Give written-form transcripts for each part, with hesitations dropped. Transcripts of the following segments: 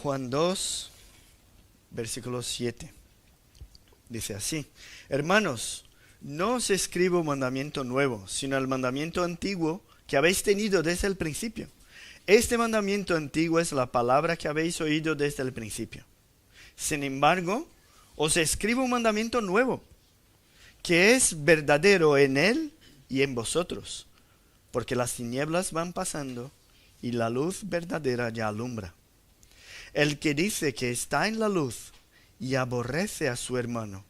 Juan 2, versículo 7. Dice así: Hermanos, no os escribo mandamiento nuevo, sino el mandamiento antiguo que habéis tenido desde el principio. Este mandamiento antiguo es la palabra que habéis oído desde el principio. Sin embargo, os escribo un mandamiento nuevo, que es verdadero en él y en vosotros, porque las tinieblas van pasando y la luz verdadera ya alumbra. El que dice que está en la luz y aborrece a su hermano,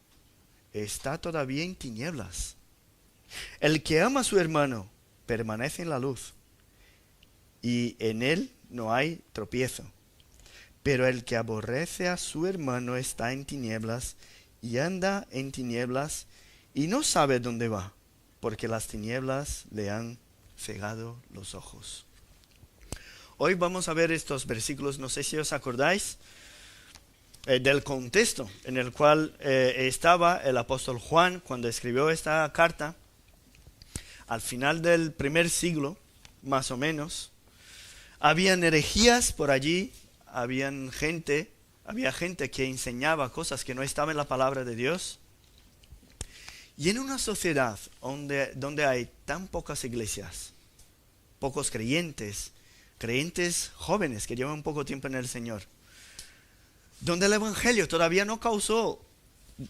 está todavía en tinieblas. El que ama a su hermano permanece en la luz, y en él no hay tropiezo. Pero el que aborrece a su hermano está en tinieblas, y anda en tinieblas, y no sabe dónde va, porque las tinieblas le han cegado los ojos. Hoy vamos a ver estos versículos, no sé si os acordáis del contexto en el cual estaba el apóstol Juan cuando escribió esta carta. Al final del primer siglo, más o menos, habían herejías por allí, había gente que enseñaba cosas que no estaban en la palabra de Dios. Y en una sociedad donde hay tan pocas iglesias, pocos creyentes jóvenes que llevan poco tiempo en el Señor, donde el evangelio todavía no causó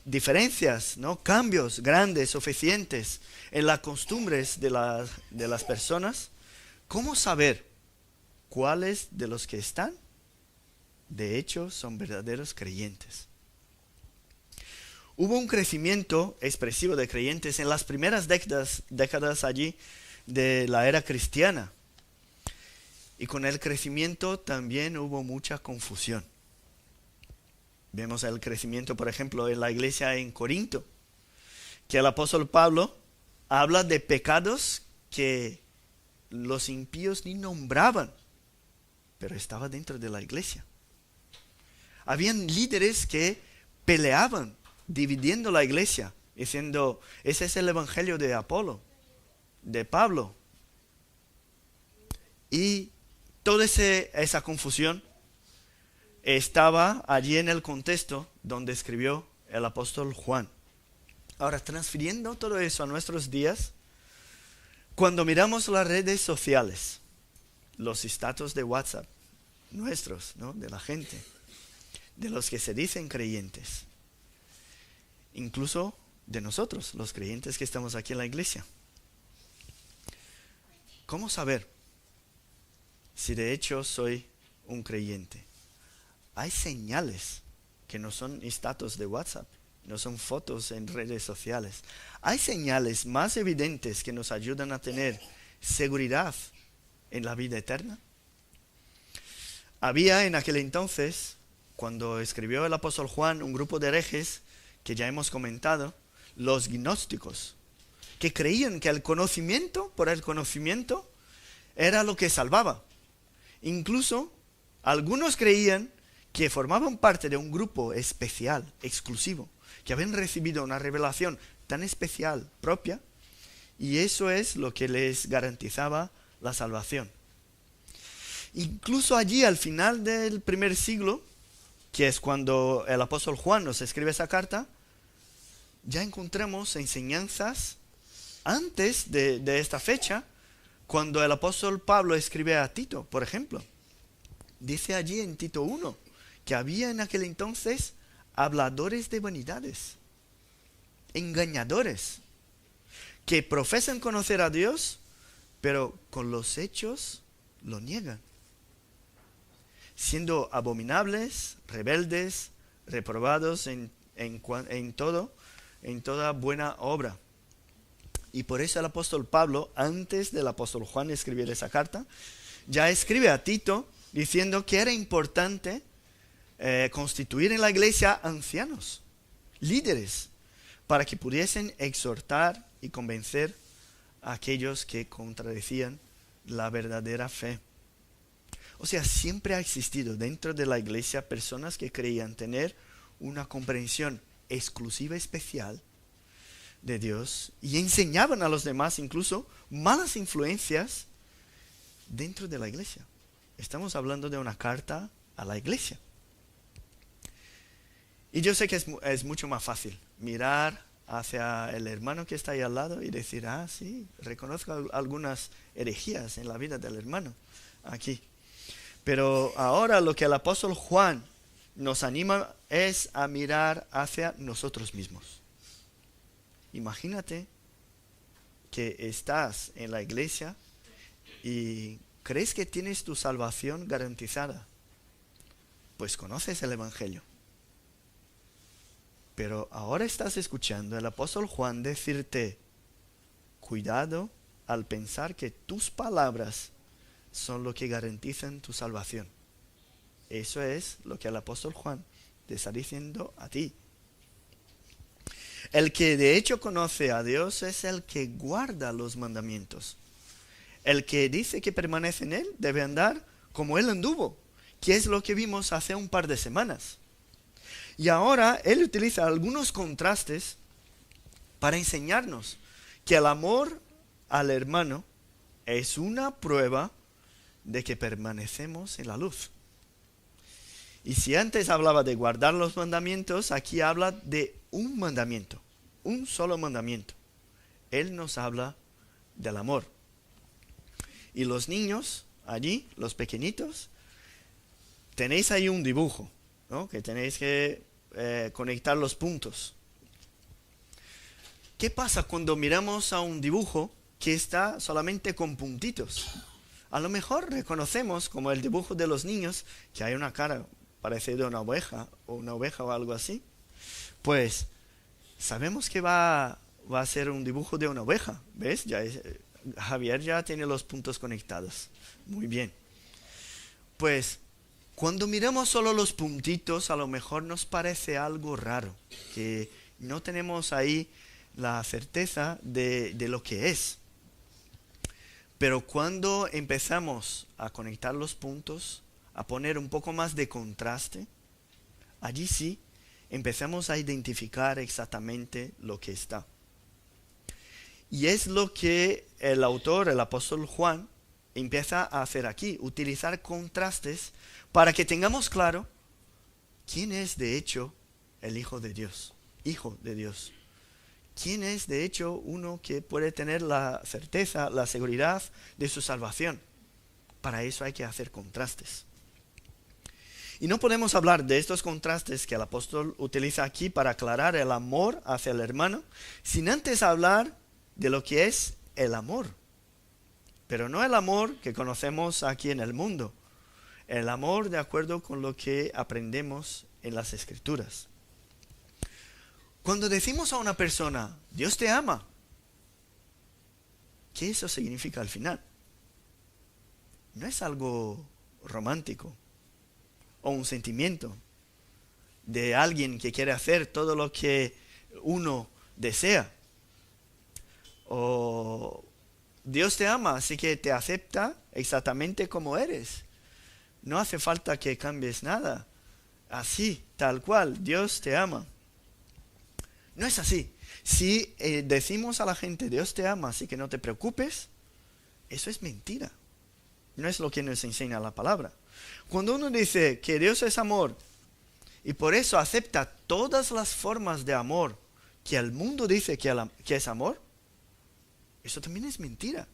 diferencias, ¿no? Cambios grandes, suficientes en las costumbres de las personas, ¿cómo saber cuáles de los que están, de hecho, son verdaderos creyentes? Hubo un crecimiento expresivo de creyentes en las primeras décadas allí de la era cristiana. Y con el crecimiento también hubo mucha confusión. Vemos el crecimiento, por ejemplo, en la iglesia en Corinto, que el apóstol Pablo habla de pecados que los impíos ni nombraban, pero estaba dentro de la iglesia. Habían líderes que peleaban, dividiendo la iglesia, diciendo, ese es el evangelio de Apolo, de Pablo. Y toda esa confusión estaba allí en el contexto donde escribió el apóstol Juan. Ahora, transfiriendo todo eso a nuestros días, cuando miramos las redes sociales, los estatus de WhatsApp, nuestros, ¿no? De la gente, de los que se dicen creyentes, incluso de nosotros, los creyentes que estamos aquí en la iglesia. ¿Cómo saber si de hecho soy un creyente? Hay señales que no son estatus de WhatsApp, no son fotos en redes sociales. Hay señales más evidentes que nos ayudan a tener seguridad en la vida eterna. Había en aquel entonces, cuando escribió el apóstol Juan, un grupo de herejes que ya hemos comentado, los gnósticos, que creían que el conocimiento era lo que salvaba. Incluso algunos creían que formaban parte de un grupo especial, exclusivo, que habían recibido una revelación tan especial, propia, y eso es lo que les garantizaba la salvación. Incluso allí, al final del primer siglo, que es cuando el apóstol Juan nos escribe esa carta, ya encontramos enseñanzas antes de esta fecha, cuando el apóstol Pablo escribe a Tito, por ejemplo. Dice allí en Tito 1, que había en aquel entonces habladores de vanidades, engañadores, que profesan conocer a Dios, pero con los hechos lo niegan, siendo abominables, rebeldes, reprobados en toda buena obra. Y por eso el apóstol Pablo, antes del apóstol Juan escribir esa carta, ya escribe a Tito diciendo que era importante constituir en la iglesia ancianos, líderes, para que pudiesen exhortar y convencer a aquellos que contradecían la verdadera fe. O sea, siempre ha existido dentro de la iglesia personas que creían tener una comprensión exclusiva, especial de Dios, y enseñaban a los demás incluso malas influencias dentro de la iglesia. Estamos hablando de una carta a la iglesia, Y yo sé que es mucho más fácil mirar hacia el hermano que está ahí al lado y decir, ah, sí, reconozco algunas herejías en la vida del hermano aquí. Pero ahora lo que el apóstol Juan nos anima es a mirar hacia nosotros mismos. Imagínate que estás en la iglesia y crees que tienes tu salvación garantizada. Pues conoces el Evangelio. Pero ahora estás escuchando al apóstol Juan decirte, cuidado al pensar que tus palabras son lo que garantizan tu salvación. Eso es lo que el apóstol Juan te está diciendo a ti. El que de hecho conoce a Dios es el que guarda los mandamientos. El que dice que permanece en Él debe andar como Él anduvo, que es lo que vimos hace un par de semanas. Y ahora Él utiliza algunos contrastes para enseñarnos que el amor al hermano es una prueba de que permanecemos en la luz. Y si antes hablaba de guardar los mandamientos, aquí habla de un mandamiento, un solo mandamiento. Él nos habla del amor. Y los niños, allí, los pequeñitos, tenéis ahí un dibujo, ¿no? Que tenéis que conectar los puntos. ¿Qué pasa cuando miramos a un dibujo que está solamente con puntitos? A lo mejor reconocemos, como el dibujo de los niños, que hay una cara parecida a una oveja o algo así. Pues sabemos que va a ser un dibujo de una oveja. ¿Ves? Javier ya tiene los puntos conectados. Muy bien. Pues cuando miramos solo los puntitos, a lo mejor nos parece algo raro, que no tenemos ahí la certeza de lo que es. Pero cuando empezamos a conectar los puntos, a poner un poco más de contraste, allí sí empezamos a identificar exactamente lo que está. Y es lo que el autor, el apóstol Juan, empieza a hacer aquí, utilizar contrastes para que tengamos claro quién es de hecho el Hijo de Dios, Hijo de Dios. ¿Quién es de hecho uno que puede tener la certeza, la seguridad de su salvación? Para eso hay que hacer contrastes. Y no podemos hablar de estos contrastes que el apóstol utiliza aquí para aclarar el amor hacia el hermano, sin antes hablar de lo que es el amor. Pero no el amor que conocemos aquí en el mundo, el amor de acuerdo con lo que aprendemos en las Escrituras. Cuando decimos a una persona, Dios te ama, ¿qué eso significa al final? No es algo romántico o un sentimiento de alguien que quiere hacer todo lo que uno desea. O Dios te ama, así que te acepta exactamente como eres. No hace falta que cambies nada. Así, tal cual, Dios te ama. No es así. Si decimos a la gente, Dios te ama, así que no te preocupes, eso es mentira. No es lo que nos enseña la palabra. Cuando uno dice que Dios es amor y por eso acepta todas las formas de amor que el mundo dice que es amor, eso también es mentira.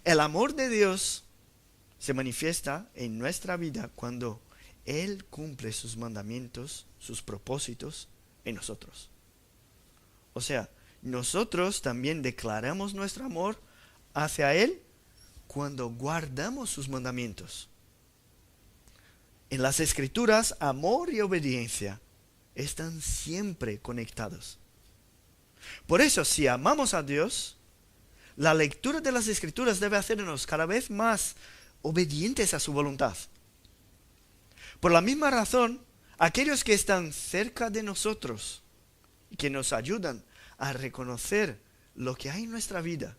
El amor de Dios se manifiesta en nuestra vida cuando Él cumple sus mandamientos, sus propósitos en nosotros. O sea, nosotros también declaramos nuestro amor hacia Él cuando guardamos sus mandamientos. En las Escrituras, amor y obediencia están siempre conectados. Por eso, si amamos a Dios, la lectura de las Escrituras debe hacernos cada vez más obedientes a su voluntad. Por la misma razón, aquellos que están cerca de nosotros y que nos ayudan a reconocer lo que hay en nuestra vida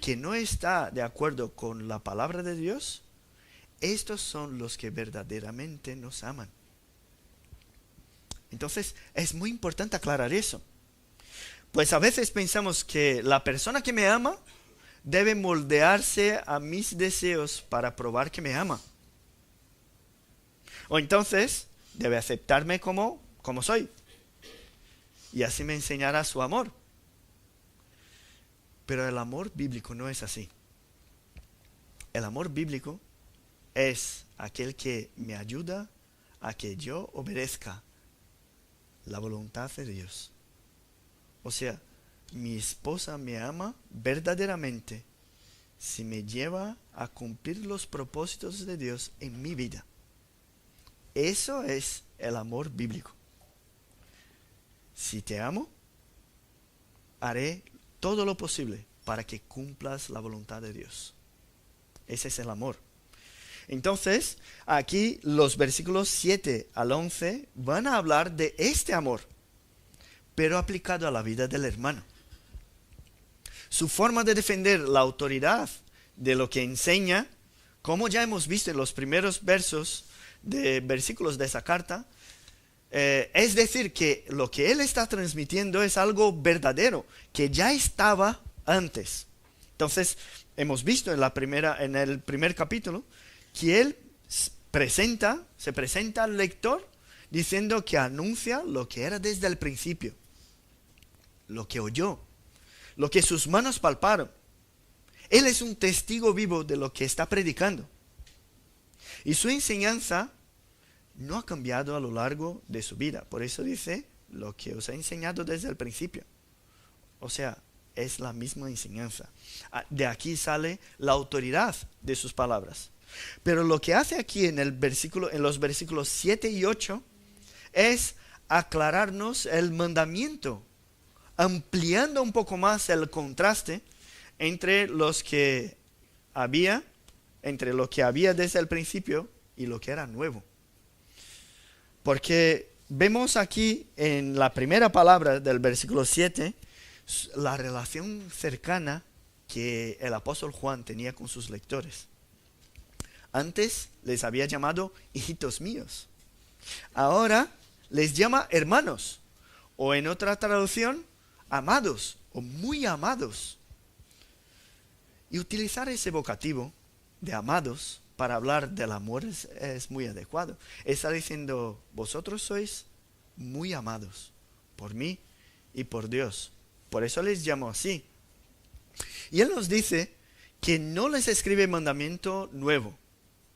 que no está de acuerdo con la palabra de Dios, estos son los que verdaderamente nos aman. Entonces, es muy importante aclarar eso. Pues a veces pensamos que la persona que me ama debe moldearse a mis deseos para probar que me ama. O entonces, debe aceptarme como como soy. Y así me enseñará su amor. Pero el amor bíblico no es así. El amor bíblico es aquel que me ayuda a que yo obedezca la voluntad de Dios. O sea, mi esposa me ama verdaderamente si me lleva a cumplir los propósitos de Dios en mi vida. Eso es el amor bíblico. Si te amo, haré todo lo posible para que cumplas la voluntad de Dios. Ese es el amor. Entonces, aquí los versículos 7 al 11 van a hablar de este amor, pero aplicado a la vida del hermano. Su forma de defender la autoridad de lo que enseña, como ya hemos visto en los primeros versículos de esa carta, es decir, que lo que él está transmitiendo es algo verdadero, que ya estaba antes. Entonces, hemos visto en el primer capítulo, que él se presenta al lector diciendo que anuncia lo que era desde el principio, lo que oyó, lo que sus manos palparon. Él es un testigo vivo de lo que está predicando. Y su enseñanza no ha cambiado a lo largo de su vida. Por eso dice, lo que os he enseñado desde el principio. O sea, es la misma enseñanza. De aquí sale la autoridad de sus palabras. Pero lo que hace aquí en los versículos 7 y 8 es aclararnos el mandamiento, ampliando un poco más el contraste entre lo que había desde el principio y lo que era nuevo. Porque vemos aquí en la primera palabra del versículo 7 la relación cercana que el apóstol Juan tenía con sus lectores. Antes les había llamado hijitos míos. Ahora les llama hermanos, o en otra traducción, amados o muy amados. Y utilizar ese vocativo de amados para hablar del amor es muy adecuado. Está diciendo, vosotros sois muy amados por mí y por Dios. Por eso les llamo así. Y él nos dice que no les escribe mandamiento nuevo,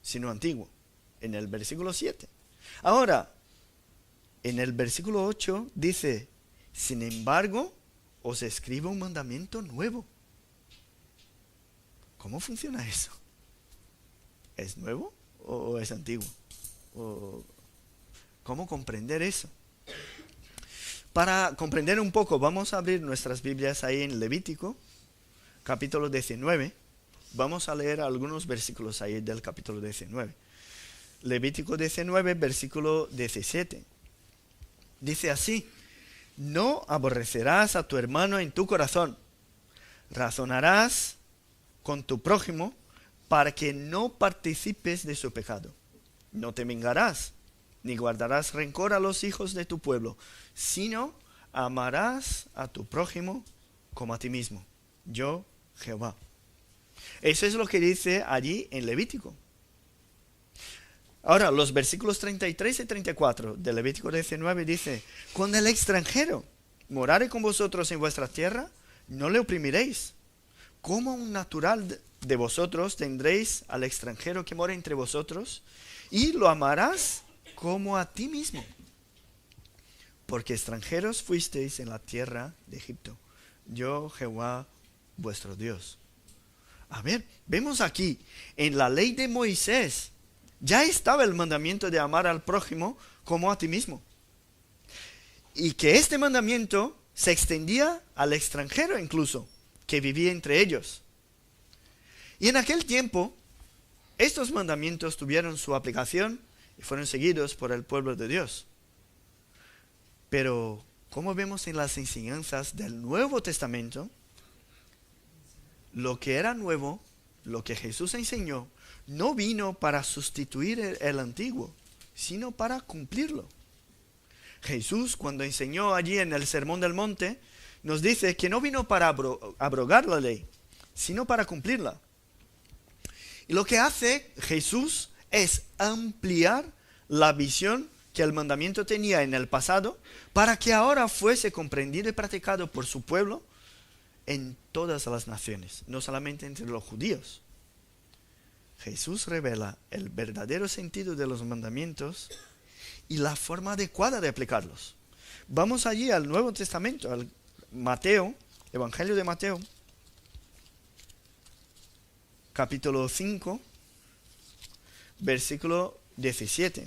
sino antiguo, en el versículo 7. Ahora, en el versículo 8 dice, sin embargo, os escribo un mandamiento nuevo. ¿Cómo funciona eso? ¿Es nuevo o es antiguo? ¿Cómo comprender eso? Para comprender un poco, vamos a abrir nuestras Biblias ahí en Levítico, capítulo 19. Vamos a leer algunos versículos ahí del capítulo 19. Levítico 19, versículo 17. Dice así, no aborrecerás a tu hermano en tu corazón, razonarás con tu prójimo para que no participes de su pecado. No te vengarás, ni guardarás rencor a los hijos de tu pueblo, sino amarás a tu prójimo como a ti mismo. Yo, Jehová. Eso es lo que dice allí en Levítico. Ahora, los versículos 33 y 34 de Levítico 19 dice, cuando el extranjero morare con vosotros en vuestra tierra, no le oprimiréis. Como un natural de vosotros tendréis al extranjero que mora entre vosotros, y lo amarás como a ti mismo. Porque extranjeros fuisteis en la tierra de Egipto. Yo, Jehová, vuestro Dios. A ver, vemos aquí, en la ley de Moisés, ya estaba el mandamiento de amar al prójimo como a ti mismo. Y que este mandamiento se extendía al extranjero incluso, que vivía entre ellos. Y en aquel tiempo, estos mandamientos tuvieron su aplicación y fueron seguidos por el pueblo de Dios. Pero, como vemos en las enseñanzas del Nuevo Testamento, lo que era nuevo, lo que Jesús enseñó, no vino para sustituir el antiguo, sino para cumplirlo. Jesús, cuando enseñó allí en el Sermón del Monte, nos dice que no vino para abrogar la ley, sino para cumplirla. Y lo que hace Jesús es ampliar la visión que el mandamiento tenía en el pasado para que ahora fuese comprendido y practicado por su pueblo en todas las naciones, no solamente entre los judíos. Jesús revela el verdadero sentido de los mandamientos y la forma adecuada de aplicarlos. Vamos allí al Nuevo Testamento, al Mateo, Evangelio de Mateo, capítulo 5, versículo 17.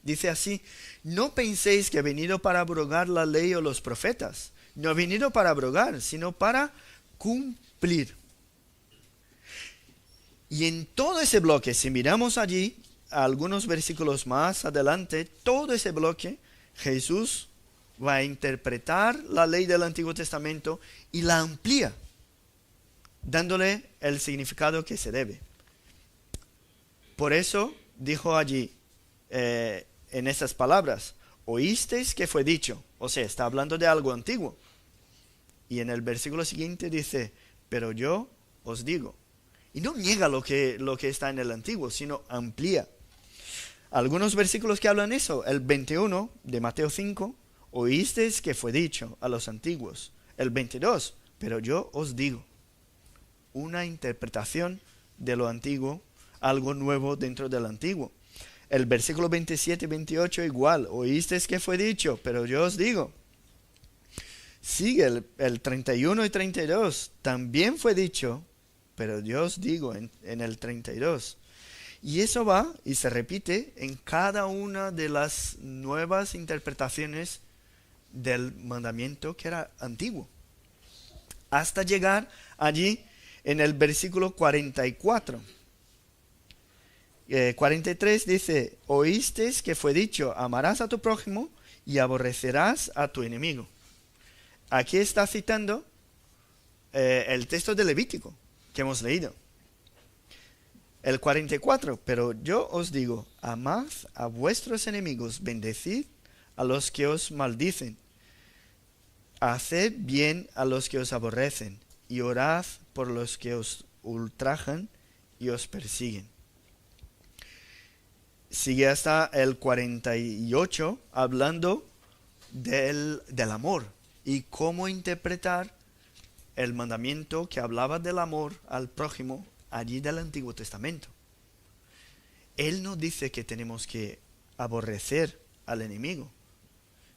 Dice así: no penséis que he venido para abrogar la ley o los profetas. No he venido para abrogar, sino para cumplir. Y en todo ese bloque, si miramos allí, algunos versículos más adelante, todo ese bloque, Jesús va a interpretar la ley del Antiguo Testamento y la amplía, dándole el significado que se debe. Por eso dijo allí, en esas palabras: oísteis que fue dicho. O sea, está hablando de algo antiguo. Y en el versículo siguiente dice: pero yo os digo. Y no niega lo que está en el antiguo, sino amplía. Algunos versículos que hablan eso. El 21 de Mateo 5: oísteis que fue dicho a los antiguos. El 22: pero yo os digo. Una interpretación de lo antiguo, algo nuevo dentro del antiguo. El versículo 27 y 28 igual: oísteis que fue dicho, pero yo os digo. Sigue el 31 y 32: también fue dicho, pero yo os digo en el 32. Y eso va y se repite en cada una de las nuevas interpretaciones del mandamiento que era antiguo. Hasta llegar allí en el versículo 44. 43 dice: oísteis que fue dicho, amarás a tu prójimo y aborrecerás a tu enemigo. Aquí está citando el texto de Levítico que hemos leído. El 44: pero yo os digo, amad a vuestros enemigos, bendecid a los que os maldicen, haced bien a los que os aborrecen, y orad por los que os ultrajan y os persiguen. Sigue hasta el 48 hablando del amor y cómo interpretar el mandamiento que hablaba del amor al prójimo allí del Antiguo Testamento. Él no dice que tenemos que aborrecer al enemigo.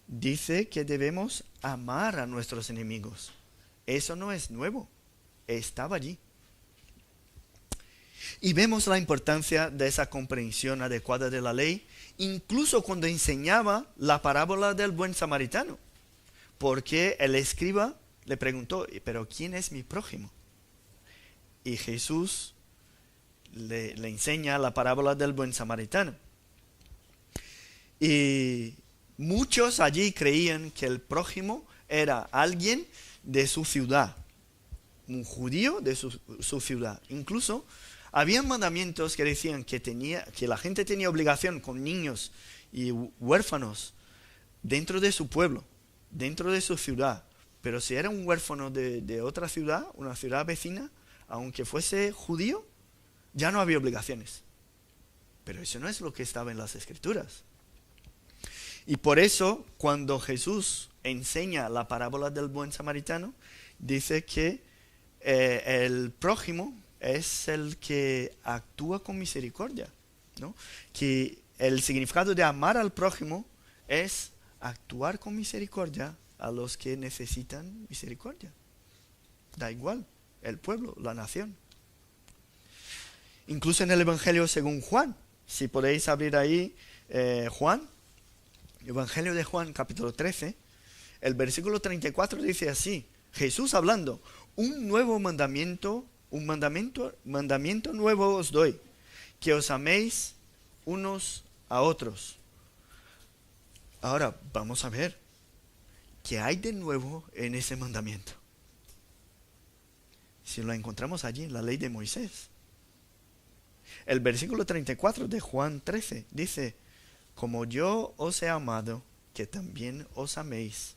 Dice que debemos amar a nuestros enemigos. Eso no es nuevo, estaba allí. Y vemos la importancia de esa comprensión adecuada de la ley, incluso cuando enseñaba la parábola del buen samaritano. Porque el escriba le preguntó: ¿pero quién es mi prójimo? Y Jesús le enseña la parábola del buen samaritano. Y muchos allí creían que el prójimo era alguien de su ciudad, un judío de su ciudad. Incluso había mandamientos que decían que la gente tenía obligación con niños y huérfanos dentro de su pueblo, dentro de su ciudad. Pero si era un huérfano de otra ciudad, una ciudad vecina, aunque fuese judío, ya no había obligaciones. Pero eso no es lo que estaba en las Escrituras. Y por eso, cuando Jesús enseña la parábola del buen samaritano, dice que el prójimo es el que actúa con misericordia, ¿no? Que el significado de amar al prójimo es actuar con misericordia a los que necesitan misericordia. Da igual, el pueblo, la nación. Incluso en el Evangelio según Juan, si podéis abrir ahí Juan, Evangelio de Juan, capítulo 13, el versículo 34 dice así: Jesús hablando, un mandamiento nuevo os doy, que os améis unos a otros. Ahora vamos a ver qué hay de nuevo en ese mandamiento. Si lo encontramos allí en la ley de Moisés. El versículo 34 de Juan 13 dice: como yo os he amado, que también os améis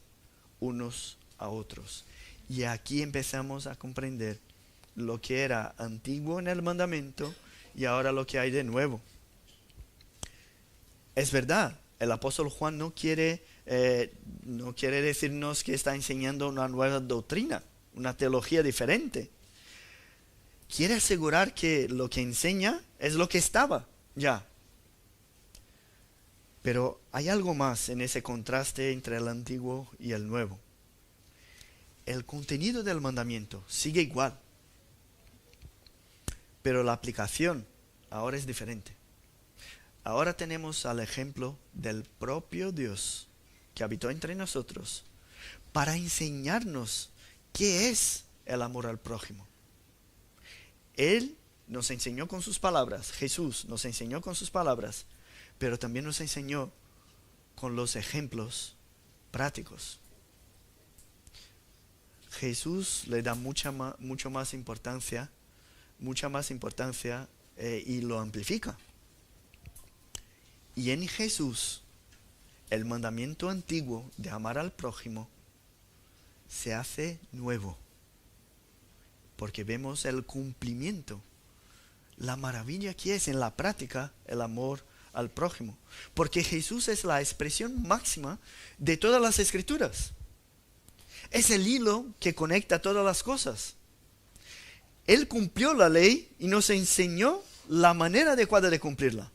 unos a otros. Y aquí empezamos a comprender lo que era antiguo en el mandamiento y ahora lo que hay de nuevo. Es verdad, el apóstol Juan no quiere decirnos que está enseñando una nueva doctrina, una teología diferente. Quiere asegurar que lo que enseña es lo que estaba ya. Pero hay algo más en ese contraste entre el antiguo y el nuevo. El contenido del mandamiento sigue igual, pero la aplicación ahora es diferente. Ahora tenemos al ejemplo del propio Dios que habitó entre nosotros para enseñarnos qué es el amor al prójimo. Él nos enseñó con sus palabras, Jesús nos enseñó con sus palabras, pero también nos enseñó con los ejemplos prácticos. Jesús le da mucha más importancia y lo amplifica. Y en Jesús, el mandamiento antiguo de amar al prójimo se hace nuevo, porque vemos el cumplimiento, la maravilla que es en la práctica el amor al prójimo, porque Jesús es la expresión máxima de todas las escrituras. Es el hilo que conecta todas las cosas. Él cumplió la ley y nos enseñó la manera adecuada de cumplirla.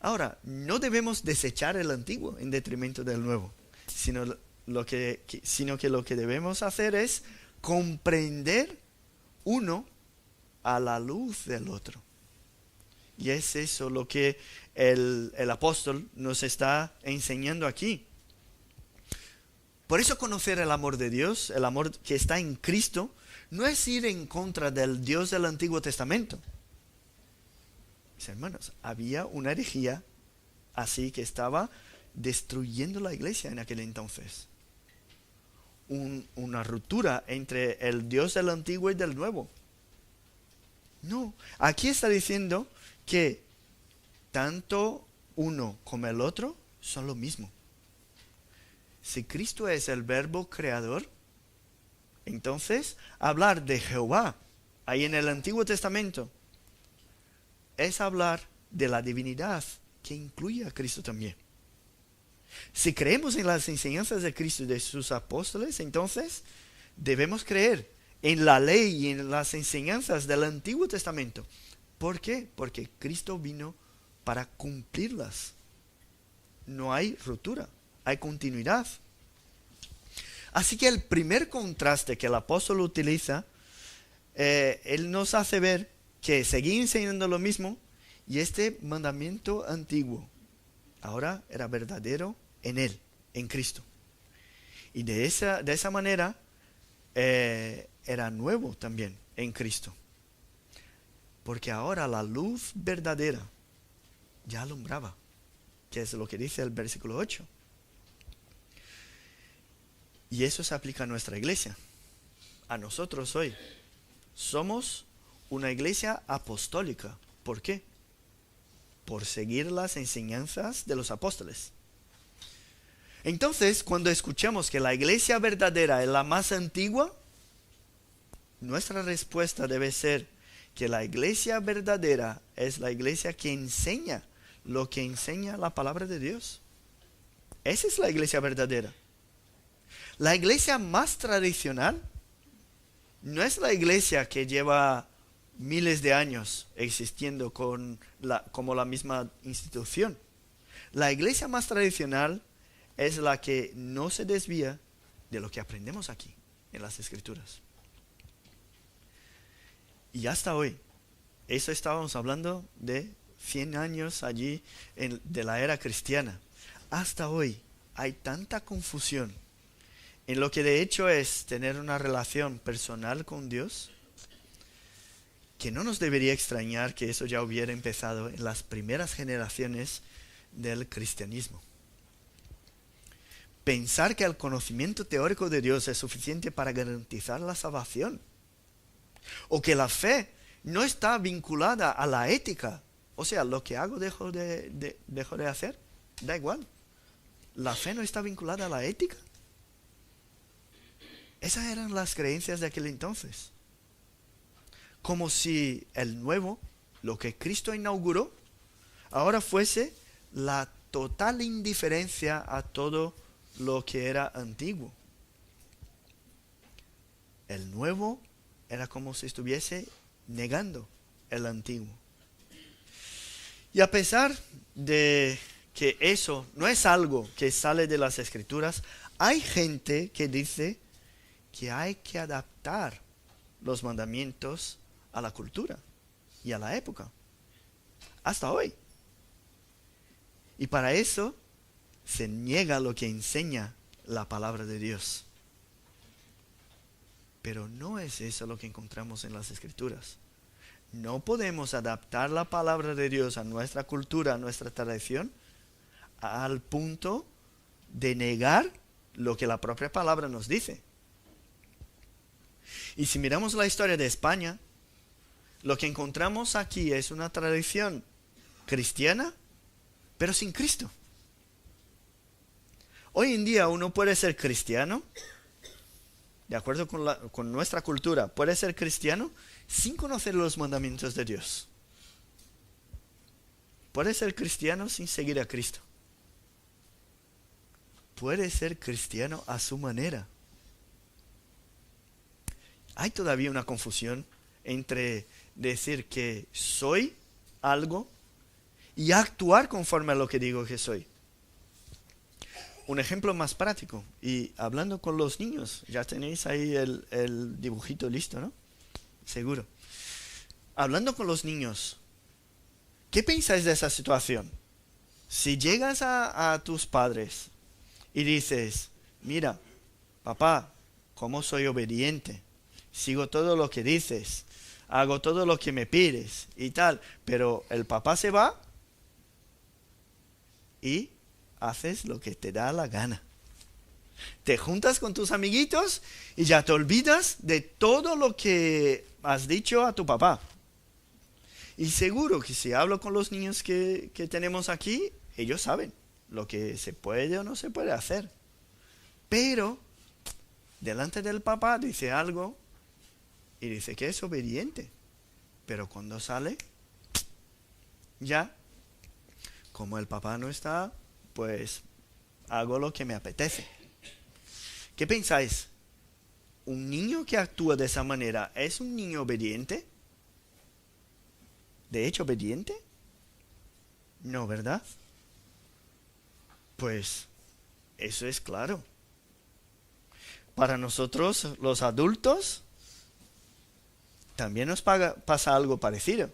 Ahora, no debemos desechar el antiguo en detrimento del nuevo, sino que lo que debemos hacer es comprender uno a la luz del otro. Y es eso lo que el apóstol nos está enseñando aquí. Por eso conocer el amor de Dios, el amor que está en Cristo, no es ir en contra del Dios del Antiguo Testamento. Mis hermanos, había una herejía así que estaba destruyendo la iglesia en aquel entonces. Una ruptura entre el Dios del Antiguo y del Nuevo. No, aquí está diciendo que tanto uno como el otro son lo mismo. Si Cristo es el verbo creador, entonces hablar de Jehová ahí en el Antiguo Testamento es hablar de la divinidad que incluye a Cristo también. Si creemos en las enseñanzas de Cristo y de sus apóstoles, entonces debemos creer en la ley y en las enseñanzas del Antiguo Testamento. ¿Por qué? Porque Cristo vino para cumplirlas. No hay ruptura, hay continuidad. Así que el primer contraste que el apóstol utiliza, él nos hace ver que seguía enseñando lo mismo y este mandamiento antiguo ahora era verdadero en él, en Cristo. Y de esa manera era nuevo también en Cristo. Porque ahora la luz verdadera ya alumbraba, que es lo que dice el versículo 8. Y eso se aplica a nuestra iglesia, a nosotros hoy. Somos una iglesia apostólica. ¿Por qué? Por seguir las enseñanzas de los apóstoles. Entonces, cuando escuchamos que la iglesia verdadera es la más antigua, nuestra respuesta debe ser que la iglesia verdadera es la iglesia que enseña lo que enseña la palabra de Dios. Esa es la iglesia verdadera. La iglesia más tradicional no es la iglesia que lleva miles de años existiendo como la misma institución. La iglesia más tradicional es la que no se desvía de lo que aprendemos aquí en las Escrituras. Y hasta hoy, eso estábamos hablando de 100 años allí de la era cristiana. Hasta hoy hay tanta confusión en lo que de hecho es tener una relación personal con Dios, que no nos debería extrañar que eso ya hubiera empezado en las primeras generaciones del cristianismo. Pensar que el conocimiento teórico de Dios es suficiente para garantizar la salvación, o que la fe no está vinculada a la ética, o sea, lo que hago dejo de hacer, da igual. La fe no está vinculada a la ética. Esas eran las creencias de aquel entonces. Como si el nuevo, lo que Cristo inauguró, ahora fuese la total indiferencia a todo lo que era antiguo. El nuevo era como si estuviese negando el antiguo. Y a pesar de que eso no es algo que sale de las Escrituras, hay gente que dice que hay que adaptar los mandamientos a la cultura y a la época, hasta hoy. Y para eso se niega lo que enseña la palabra de Dios. Pero no es eso lo que encontramos en las Escrituras. No podemos adaptar la palabra de Dios a nuestra cultura, a nuestra tradición, al punto de negar lo que la propia palabra nos dice. Y si miramos la historia de España, lo que encontramos aquí es una tradición cristiana, pero sin Cristo. Hoy en día uno puede ser cristiano, de acuerdo con nuestra cultura, puede ser cristiano sin conocer los mandamientos de Dios. Puede ser cristiano sin seguir a Cristo. Puede ser cristiano a su manera. Hay todavía una confusión entre decir que soy algo y actuar conforme a lo que digo que soy. Un ejemplo más práctico, y hablando con los niños, ya tenéis ahí el dibujito listo, ¿no? Seguro. Hablando con los niños, ¿qué pensáis de esa situación? Si llegas a tus padres y dices, mira, papá, cómo soy obediente, sigo todo lo que dices, hago todo lo que me pides y tal, pero el papá se va y haces lo que te da la gana. Te juntas con tus amiguitos y ya te olvidas de todo lo que has dicho a tu papá. Y seguro que si hablo con los niños que tenemos aquí, ellos saben lo que se puede o no se puede hacer. Pero delante del papá dice algo y dice que es obediente. Pero cuando sale, ya, como el papá no está, pues hago lo que me apetece. ¿Qué pensáis? ¿Un niño que actúa de esa manera es un niño obediente? ¿De hecho obediente? No, ¿verdad? Pues eso es claro. Para nosotros, los adultos, también nos pasa algo parecido.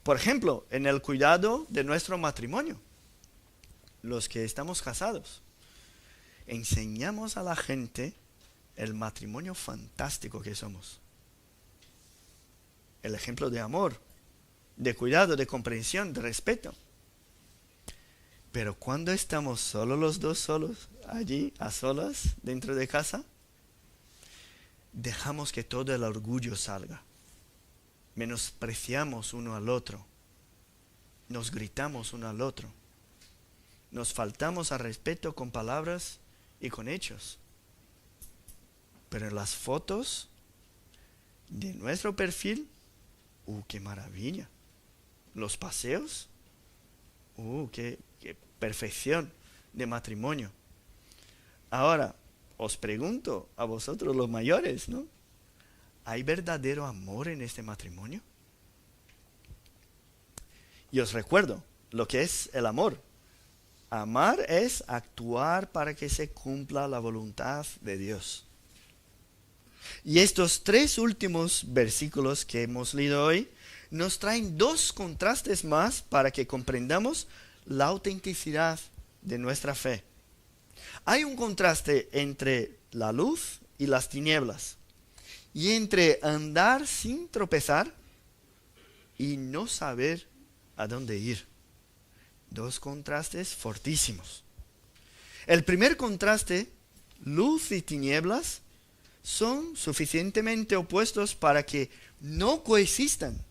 Por ejemplo, en el cuidado de nuestro matrimonio. Los que estamos casados, enseñamos a la gente el matrimonio fantástico que somos. El ejemplo de amor, de cuidado, de comprensión, de respeto. Pero cuando estamos solo los dos, solos, allí, a solas, dentro de casa, dejamos que todo el orgullo salga. Menospreciamos uno al otro. Nos gritamos uno al otro. Nos faltamos al respeto con palabras y con hechos. Pero en las fotos de nuestro perfil, ¡qué maravilla! Los paseos, ¡qué perfección de matrimonio! Ahora, os pregunto a vosotros los mayores, ¿no? ¿Hay verdadero amor en este matrimonio? Y os recuerdo lo que es el amor. Amar es actuar para que se cumpla la voluntad de Dios. Y estos 3 últimos versículos que hemos leído hoy nos traen 2 contrastes más para que comprendamos la autenticidad de nuestra fe. Hay un contraste entre la luz y las tinieblas, y entre andar sin tropezar y no saber a dónde ir. 2 contrastes fortísimos. El primer contraste, luz y tinieblas, son suficientemente opuestos para que no coexistan.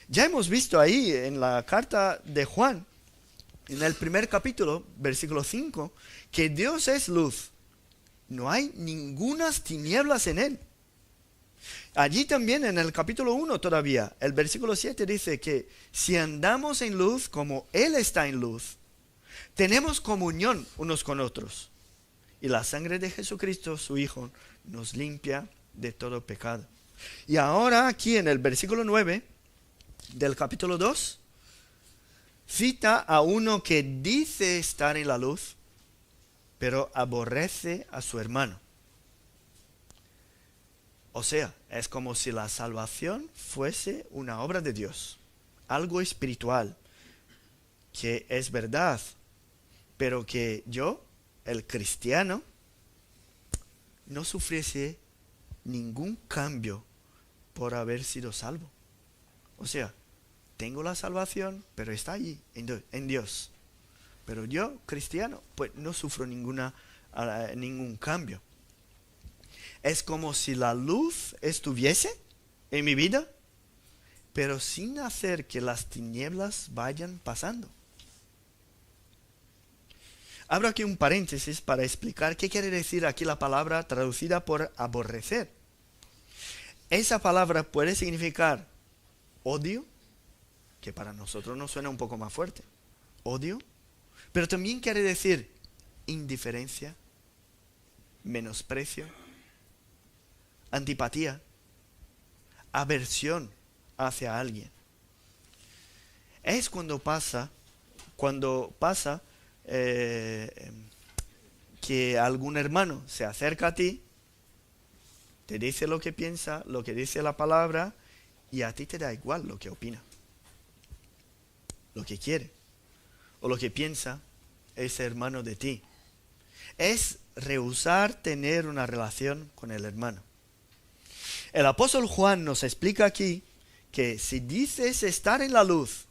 Ya hemos visto ahí en la carta de Juan, en el primer capítulo, versículo 5, que Dios es luz. No hay ningunas tinieblas en él. Allí también en el capítulo 1 todavía, el versículo 7 dice que si andamos en luz como Él está en luz, tenemos comunión unos con otros. Y la sangre de Jesucristo, su Hijo, nos limpia de todo pecado. Y ahora aquí en el versículo 9 del capítulo 2, cita a uno que dice estar en la luz, pero aborrece a su hermano. O sea, es como si la salvación fuese una obra de Dios, algo espiritual, que es verdad, pero que yo, el cristiano, no sufriese ningún cambio por haber sido salvo. O sea, tengo la salvación, pero está allí, en Dios. Pero yo, cristiano, pues no sufro ningún cambio. Es como si la luz estuviese en mi vida, pero sin hacer que las tinieblas vayan pasando. Abro aquí un paréntesis para explicar qué quiere decir aquí la palabra traducida por aborrecer. Esa palabra puede significar odio, que para nosotros nos suena un poco más fuerte. Odio. Pero también quiere decir indiferencia, menosprecio, antipatía, aversión hacia alguien. Es cuando pasa que algún hermano se acerca a ti, te dice lo que piensa, lo que dice la palabra, y a ti te da igual lo que opina, lo que quiere, o lo que piensa ese hermano de ti. Es rehusar tener una relación con el hermano. El apóstol Juan nos explica aquí que si dices estar en la luz,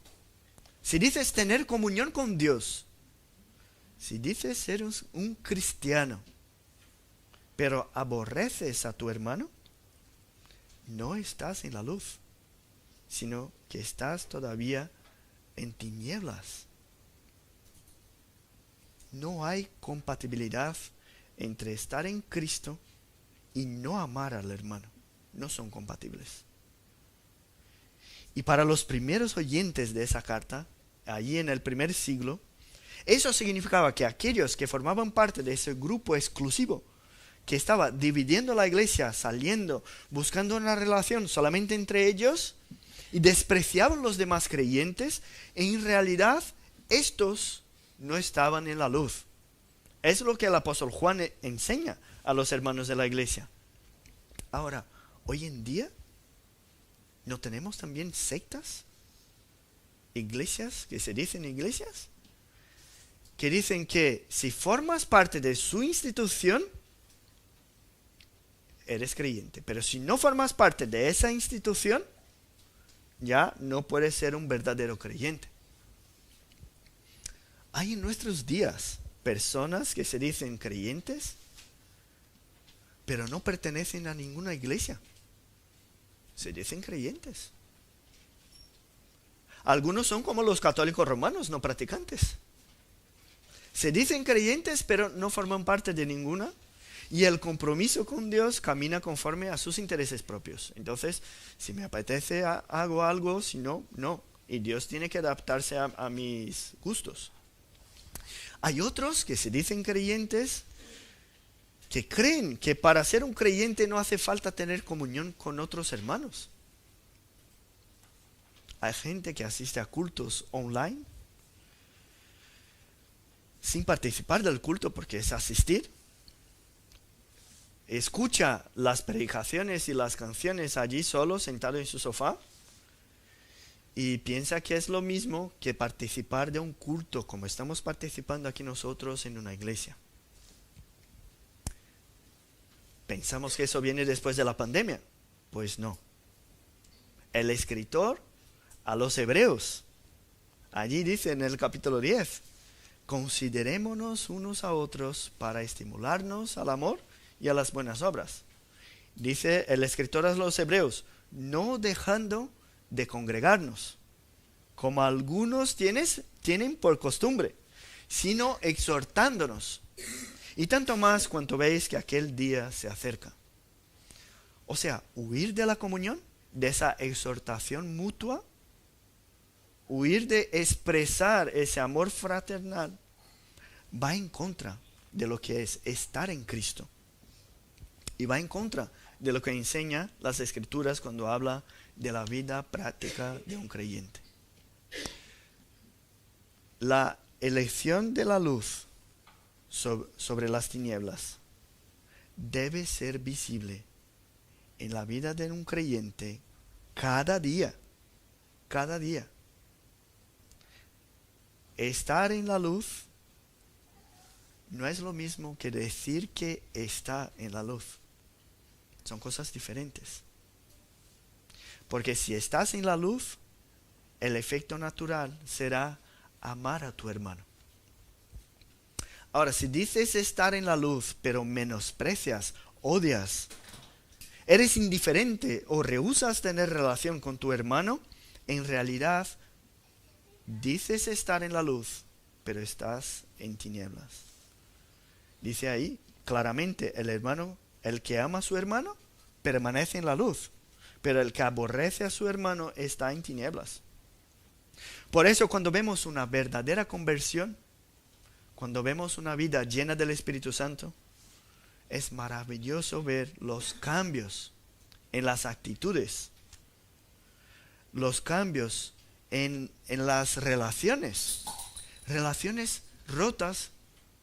si dices tener comunión con Dios, si dices ser un cristiano, pero aborreces a tu hermano, no estás en la luz, sino que estás todavía en tinieblas. No hay compatibilidad entre estar en Cristo y no amar al hermano. No son compatibles. Y para los primeros oyentes de esa carta, allí en el primer siglo, eso significaba que aquellos que formaban parte de ese grupo exclusivo, que estaba dividiendo la iglesia, saliendo, buscando una relación solamente entre ellos, y despreciaban los demás creyentes, en realidad estos no estaban en la luz. Es lo que el apóstol Juan enseña a los hermanos de la iglesia. Ahora, hoy en día, ¿no tenemos también sectas? Iglesias, que se dicen iglesias, que dicen que si formas parte de su institución, eres creyente. Pero si no formas parte de esa institución, ya no puedes ser un verdadero creyente. Hay en nuestros días personas que se dicen creyentes, pero no pertenecen a ninguna iglesia. Se dicen creyentes. Algunos son como los católicos romanos, no practicantes. Se dicen creyentes, pero no forman parte de ninguna. Y el compromiso con Dios camina conforme a sus intereses propios. Entonces, si me apetece, hago algo, si no, no. Y Dios tiene que adaptarse a mis gustos. Hay otros que se dicen creyentes, que creen que para ser un creyente no hace falta tener comunión con otros hermanos. Hay gente que asiste a cultos online sin participar del culto porque es asistir. Escucha las predicaciones y las canciones allí solo, sentado en su sofá, y piensa que es lo mismo que participar de un culto como estamos participando aquí nosotros en una iglesia. ¿Pensamos que eso viene después de la pandemia? Pues no. El escritor a los hebreos, allí dice en el capítulo 10, considerémonos unos a otros para estimularnos al amor y a las buenas obras. Dice el escritor a los hebreos, no dejando de congregarnos, como algunos tienen por costumbre, sino exhortándonos, y tanto más cuanto veis que aquel día se acerca. O sea, huir de la comunión, de esa exhortación mutua, huir de expresar ese amor fraternal, va en contra de lo que es estar en Cristo. Y va en contra de lo que enseña las Escrituras cuando habla de la vida práctica de un creyente. La elección de la luz sobre las tinieblas debe ser visible en la vida de un creyente cada día. Cada día. Estar en la luz no es lo mismo que decir que está en la luz. Son cosas diferentes. Porque si estás en la luz, el efecto natural será amar a tu hermano. Ahora, si dices estar en la luz, pero menosprecias, odias, eres indiferente o rehusas tener relación con tu hermano, en realidad dices estar en la luz, pero estás en tinieblas. Dice ahí claramente, el que ama a su hermano, permanece en la luz, pero el que aborrece a su hermano está en tinieblas. Por eso cuando vemos una verdadera conversión, cuando vemos una vida llena del Espíritu Santo, es maravilloso ver los cambios en las actitudes, los cambios en las relaciones rotas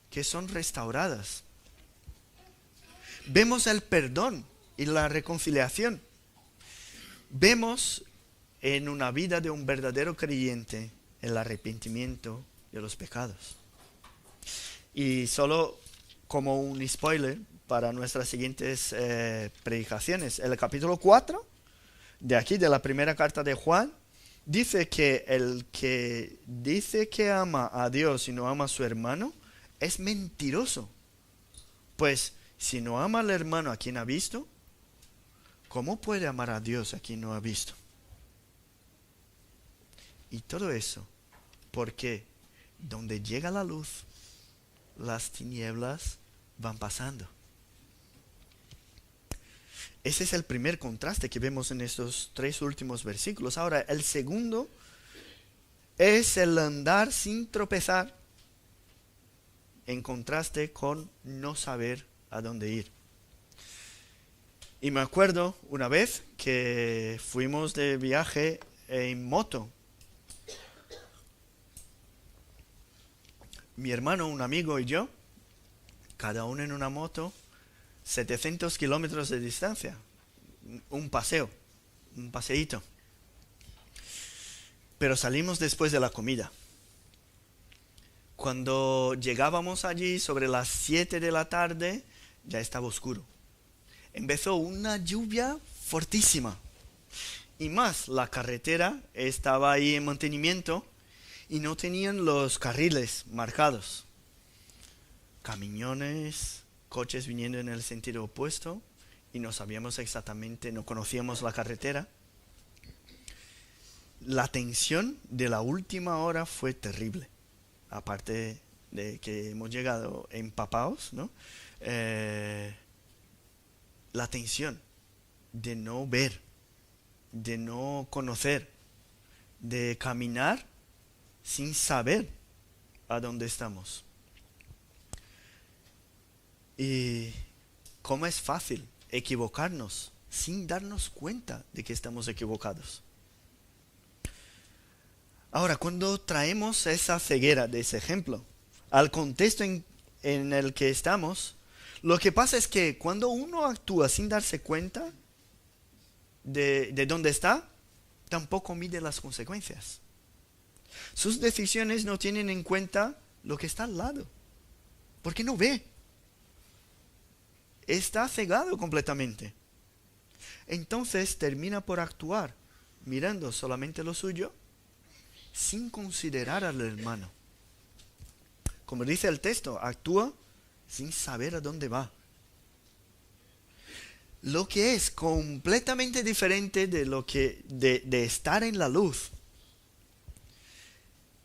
que son restauradas. Vemos el perdón y la reconciliación. Vemos en una vida de un verdadero creyente el arrepentimiento de los pecados. Y solo como un spoiler para nuestras siguientes predicaciones, el capítulo 4 de aquí, de la primera carta de Juan, dice que el que dice que ama a Dios y no ama a su hermano es mentiroso. Pues si no ama al hermano a quien ha visto, ¿cómo puede amar a Dios a quien no ha visto? Y todo eso porque donde llega la luz, las tinieblas van pasando. Ese es el primer contraste que vemos en estos 3 últimos versículos. Ahora, el segundo es el andar sin tropezar, en contraste con no saber a dónde ir. Y me acuerdo una vez que fuimos de viaje en moto. Mi hermano, un amigo y yo, cada uno en una moto, 700 kilómetros de distancia, un paseo, un paseíto. Pero salimos después de la comida. Cuando llegábamos allí sobre las 7 de la tarde, ya estaba oscuro. Empezó una lluvia fortísima. Y más, la carretera estaba ahí en mantenimiento y no tenían los carriles marcados. Camiones, coches viniendo en el sentido opuesto y no sabíamos exactamente, no conocíamos la carretera. La tensión de la última hora fue terrible. Aparte de que hemos llegado empapados, ¿no? La tensión de no ver, de no conocer, de caminar sin saber a dónde estamos. Y cómo es fácil equivocarnos sin darnos cuenta de que estamos equivocados. Ahora, cuando traemos esa ceguera de ese ejemplo al contexto en el que estamos, lo que pasa es que cuando uno actúa sin darse cuenta de dónde está, tampoco mide las consecuencias. Sus decisiones no tienen en cuenta lo que está al lado, porque no ve. Está cegado completamente. Entonces termina por actuar mirando solamente lo suyo, sin considerar al hermano. Como dice el texto, actúa sin saber a dónde va. Lo que es completamente diferente de estar en la luz.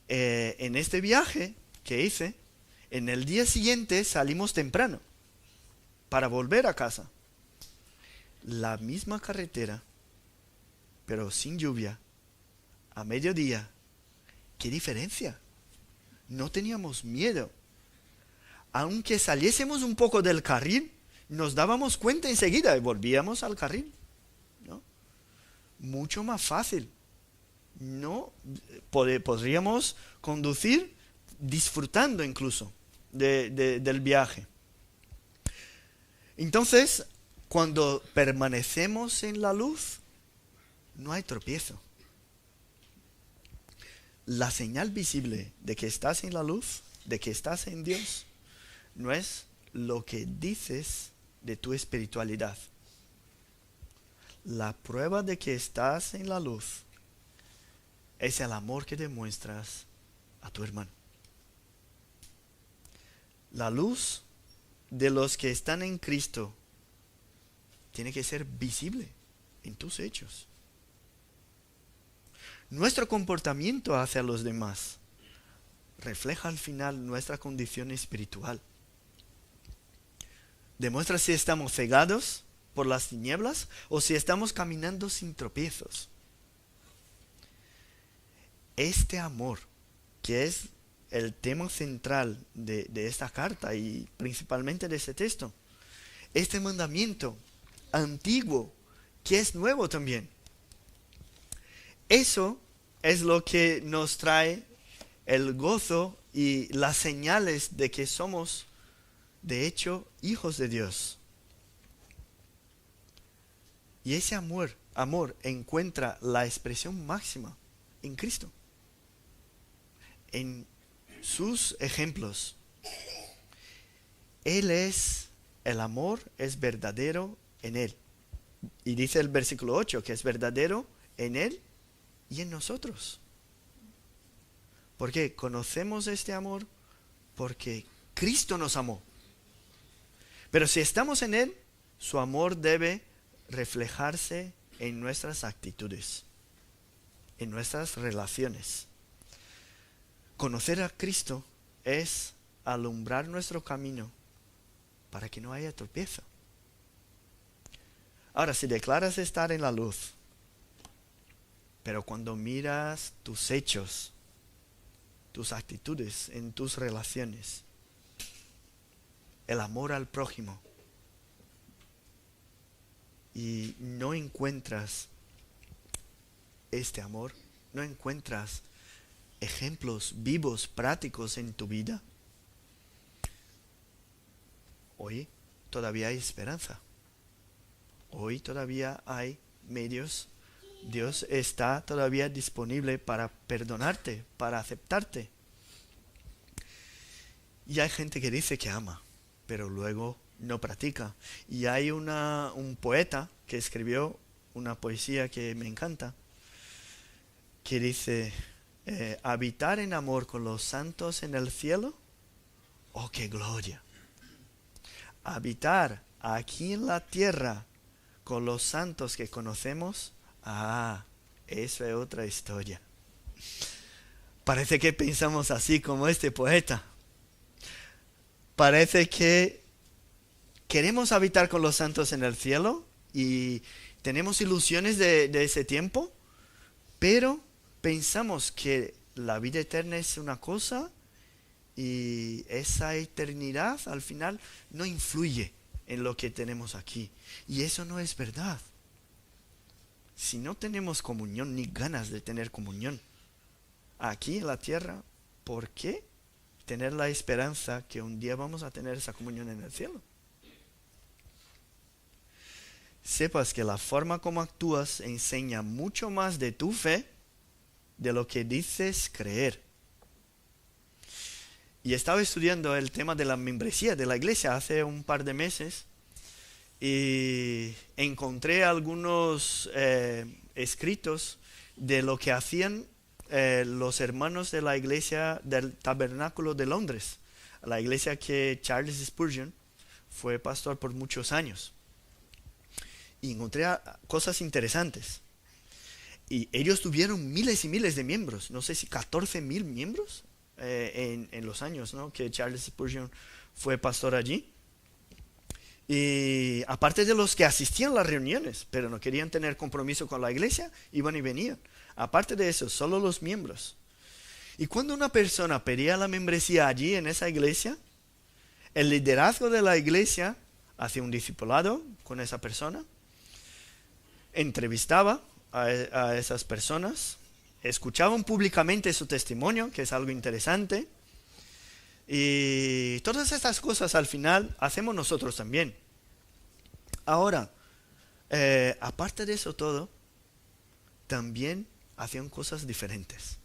En este viaje que hice, en el día siguiente salimos temprano para volver a casa. la misma carretera, pero sin lluvia, a mediodía. ¿Qué diferencia? No teníamos miedo. Aunque saliésemos un poco del carril, nos dábamos cuenta enseguida y volvíamos al carril, ¿no? Mucho más fácil. No podríamos conducir disfrutando incluso del viaje. Entonces, cuando permanecemos en la luz, no hay tropiezo. La señal visible de que estás en la luz, de que estás en Dios, no es lo que dices de tu espiritualidad. La prueba de que estás en la luz es el amor que demuestras a tu hermano. La luz de los que están en Cristo tiene que ser visible en tus hechos. Nuestro comportamiento hacia los demás refleja al final nuestra condición espiritual. Demuestra si estamos cegados por las tinieblas o si estamos caminando sin tropiezos. Este amor, que es el tema central de esta carta y principalmente de este texto, este mandamiento antiguo, que es nuevo también, eso es lo que nos trae el gozo y las señales de que somos, de hecho, hijos de Dios. Y ese amor encuentra la expresión máxima en Cristo, en sus ejemplos. Él es, el amor es verdadero en Él. Y dice el versículo 8 que es verdadero en Él y en nosotros. ¿Por qué? Conocemos este amor porque Cristo nos amó. Pero si estamos en Él, su amor debe reflejarse en nuestras actitudes, en nuestras relaciones. Conocer a Cristo es alumbrar nuestro camino para que no haya tropiezo. Ahora, si declaras estar en la luz, pero cuando miras tus hechos, tus actitudes en tus relaciones, el amor al prójimo, y no encuentras este amor, no encuentras ejemplos vivos, prácticos en tu vida, hoy todavía hay esperanza. Hoy todavía hay medios. Dios está todavía disponible para perdonarte, para aceptarte. Y hay gente que dice que ama, pero luego no practica. Y hay un poeta que escribió una poesía que me encanta, que dice, habitar en amor con los santos en el cielo, ¡oh, qué gloria! Habitar aquí en la tierra con los santos que conocemos, eso es otra historia. Parece que pensamos así como este poeta. Parece que queremos habitar con los santos en el cielo y tenemos ilusiones de ese tiempo, pero pensamos que la vida eterna es una cosa y esa eternidad al final no influye en lo que tenemos aquí. Y eso no es verdad. Si no tenemos comunión ni ganas de tener comunión aquí en la tierra, ¿por qué tener la esperanza que un día vamos a tener esa comunión en el cielo? Sepas que la forma como actúas enseña mucho más de tu fe de lo que dices creer. Y estaba estudiando el tema de la membresía de la iglesia hace un par de meses y encontré algunos escritos de lo que hacían los hermanos de la iglesia del Tabernáculo de Londres, la iglesia que Charles Spurgeon fue pastor por muchos años. Y encontré cosas interesantes. Y ellos tuvieron miles y miles de miembros, no sé si 14,000 miembros en los años, ¿no?, que Charles Spurgeon fue pastor allí. Y aparte de los que asistían a las reuniones, pero no querían tener compromiso con la iglesia, iban y venían. Aparte de eso, solo los miembros. Y cuando una persona pedía la membresía allí en esa iglesia, el liderazgo de la iglesia hacía un discipulado con esa persona, entrevistaba a esas personas, escuchaban públicamente su testimonio, que es algo interesante, y todas estas cosas al final hacemos nosotros también. Ahora, aparte de eso todo, también hacían cosas diferentes.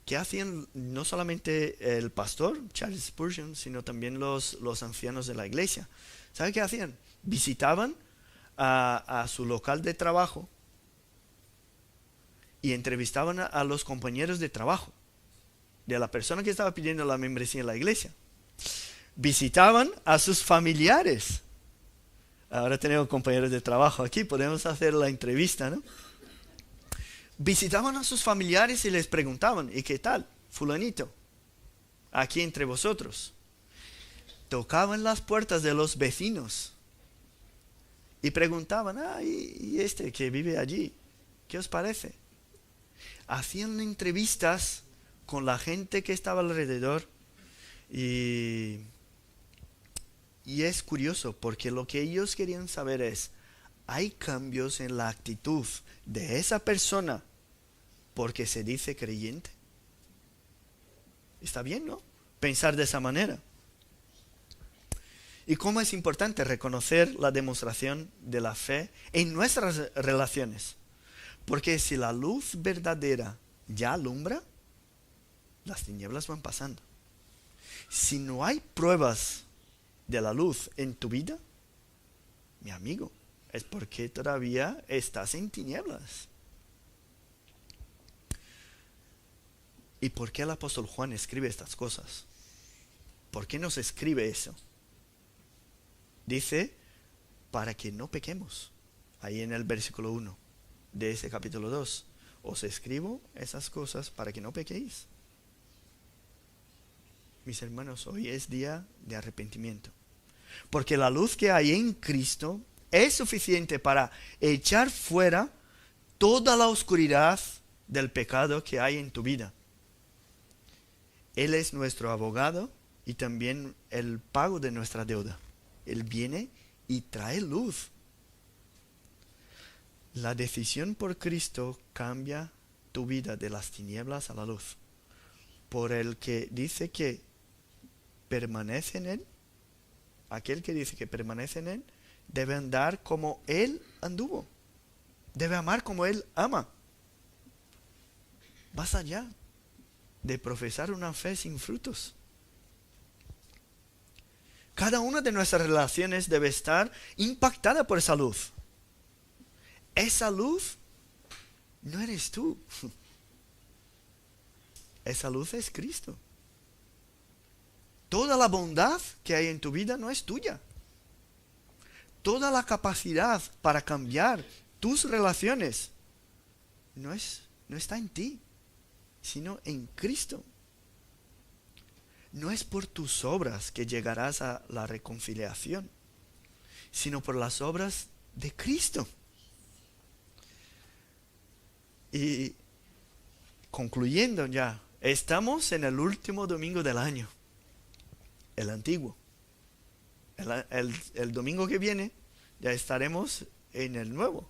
Que hacían no solamente el pastor, Charles Spurgeon, sino también los ancianos de la iglesia. ¿Sabe qué hacían? Visitaban a su local de trabajo y entrevistaban a los compañeros de trabajo de la persona que estaba pidiendo la membresía en la iglesia. Visitaban a sus familiares. Ahora tenemos compañeros de trabajo aquí, podemos hacer la entrevista, ¿no? Visitaban a sus familiares y les preguntaban, ¿y qué tal, fulanito? Aquí entre vosotros. Tocaban las puertas de los vecinos y preguntaban, ¿y este que vive allí? ¿Qué os parece? Hacían entrevistas con la gente que estaba alrededor y es curioso porque lo que ellos querían saber es, ¿hay cambios en la actitud de esa persona porque se dice creyente? Está bien, ¿no? Pensar de esa manera. Y cómo es importante reconocer la demostración de la fe en nuestras relaciones. Porque si la luz verdadera ya alumbra, las tinieblas van pasando. Si no hay pruebas de la luz en tu vida, mi amigo, es porque todavía estás en tinieblas. ¿Y por qué el apóstol Juan escribe estas cosas? ¿Por qué nos escribe eso? Dice, para que no pequemos. Ahí en el versículo 1 de ese capítulo 2. Os escribo esas cosas para que no pequéis. Mis hermanos, hoy es día de arrepentimiento. Porque la luz que hay en Cristo es suficiente para echar fuera toda la oscuridad del pecado que hay en tu vida. Él es nuestro abogado y también el pago de nuestra deuda. Él viene y trae luz. La decisión por Cristo cambia tu vida de las tinieblas a la luz. Por el que dice que permanece en Él, aquel que dice que permanece en Él, debe andar como Él anduvo. Debe amar como Él ama. Más allá de profesar una fe sin frutos. Cada una de nuestras relaciones debe estar impactada por esa luz. Esa luz no eres tú. Esa luz es Cristo. Toda la bondad que hay en tu vida no es tuya. Toda la capacidad para cambiar tus relaciones no está en ti, sino en Cristo. No es por tus obras que llegarás a la reconciliación, sino por las obras de Cristo. Y concluyendo ya, estamos en el último domingo del año, el antiguo. El domingo que viene ya estaremos en el nuevo.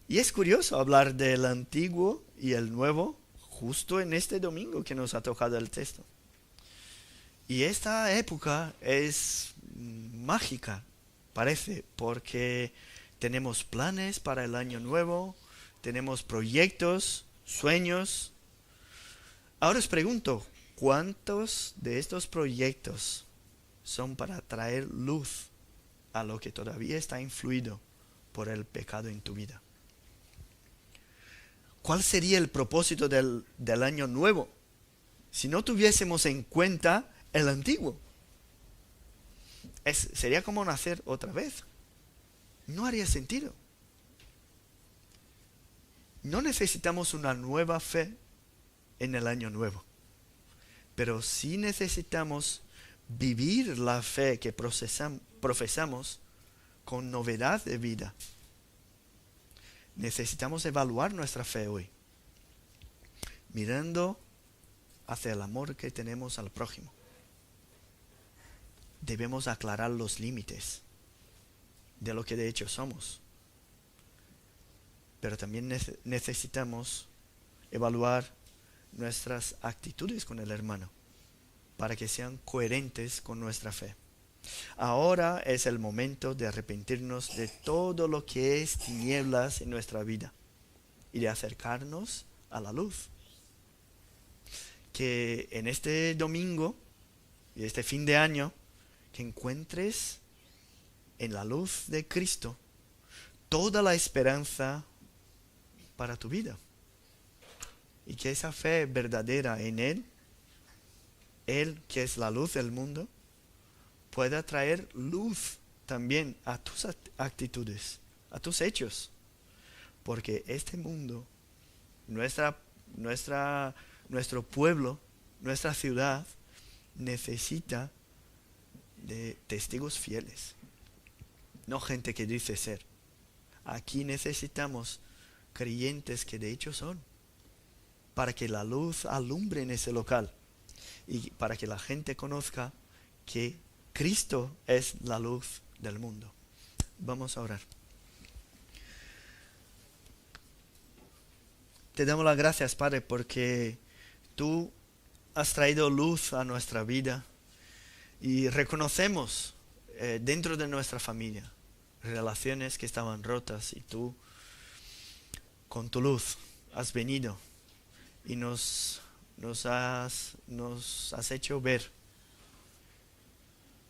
Y es curioso hablar del antiguo y el nuevo justo en este domingo que nos ha tocado el texto. Y esta época es mágica, parece, porque tenemos planes para el año nuevo, tenemos proyectos, sueños. Ahora os pregunto, ¿cuántos de estos proyectos son para traer luz a lo que todavía está influido por el pecado en tu vida? ¿Cuál sería el propósito del año nuevo si no tuviésemos en cuenta el antiguo? Sería como nacer otra vez. No haría sentido. No necesitamos una nueva fe en el año nuevo, pero sí necesitamos vivir la fe que profesamos con novedad de vida. Necesitamos evaluar nuestra fe hoy, mirando hacia el amor que tenemos al prójimo. Debemos aclarar los límites de lo que de hecho somos. Pero también necesitamos evaluar nuestras actitudes con el hermano para que sean coherentes con nuestra fe. Ahora es el momento de arrepentirnos de todo lo que es tinieblas en nuestra vida y de acercarnos a la luz. Que en este domingo y este fin de año, que encuentres en la luz de Cristo toda la esperanza para tu vida. Y que esa fe verdadera en Él que es la luz del mundo, pueda traer luz también a tus actitudes, a tus hechos. Porque este mundo, nuestro pueblo, nuestra ciudad, necesita de testigos fieles. No gente que dice ser. Aquí necesitamos creyentes que de hecho son. Para que la luz alumbre en ese local. Y para que la gente conozca que Cristo es la luz del mundo. Vamos a orar. Te damos las gracias, Padre, porque tú has traído luz a nuestra vida y reconocemos dentro de nuestra familia relaciones que estaban rotas y tú con tu luz has venido y nos has hecho ver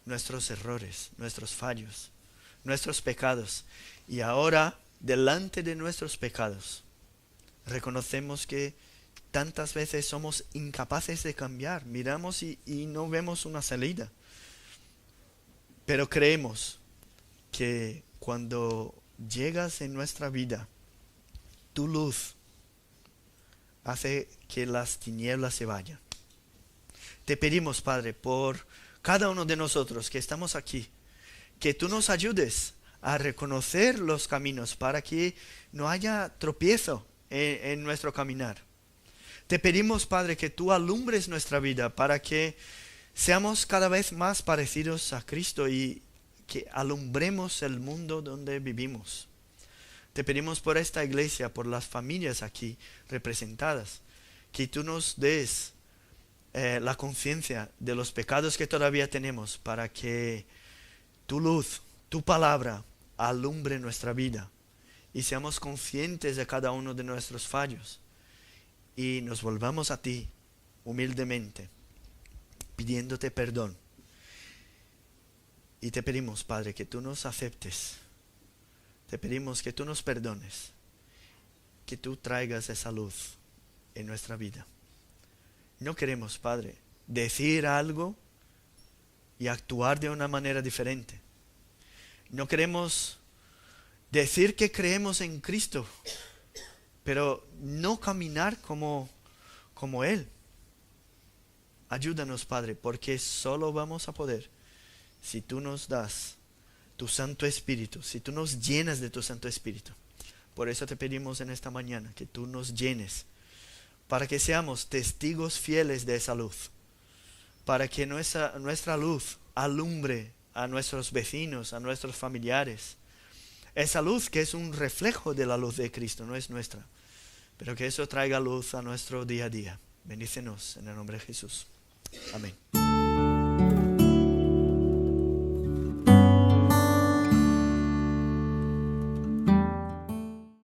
nuestros errores, nuestros fallos, nuestros pecados. Y ahora, delante de nuestros pecados, reconocemos que tantas veces somos incapaces de cambiar. Miramos y no vemos una salida. Pero creemos que cuando llegas en nuestra vida, tu luz hace que las tinieblas se vayan. Te pedimos, Padre, por cada uno de nosotros que estamos aquí, que tú nos ayudes a reconocer los caminos para que no haya tropiezo en nuestro caminar. Te pedimos, Padre, que tú alumbres nuestra vida para que seamos cada vez más parecidos a Cristo y que alumbremos el mundo donde vivimos. Te pedimos por esta iglesia, por las familias aquí representadas, que tú nos des la conciencia de los pecados que todavía tenemos para que tu luz, tu palabra, alumbre nuestra vida y seamos conscientes de cada uno de nuestros fallos y nos volvamos a ti humildemente, pidiéndote perdón. Y te pedimos, Padre, que tú nos aceptes. Te pedimos que tú nos perdones, que tú traigas esa luz en nuestra vida. No queremos, Padre, decir algo y actuar de una manera diferente. No queremos decir que creemos en Cristo, pero no caminar como Él. Ayúdanos, Padre, porque solo vamos a poder si tú nos das tu Santo Espíritu, si tú nos llenas de tu Santo Espíritu. Por eso te pedimos en esta mañana que tú nos llenes, para que seamos testigos fieles de esa luz, para que nuestra luz alumbre a nuestros vecinos, a nuestros familiares. Esa luz que es un reflejo de la luz de Cristo, no es nuestra, pero que eso traiga luz a nuestro día a día. Bendícenos en el nombre de Jesús. Amén.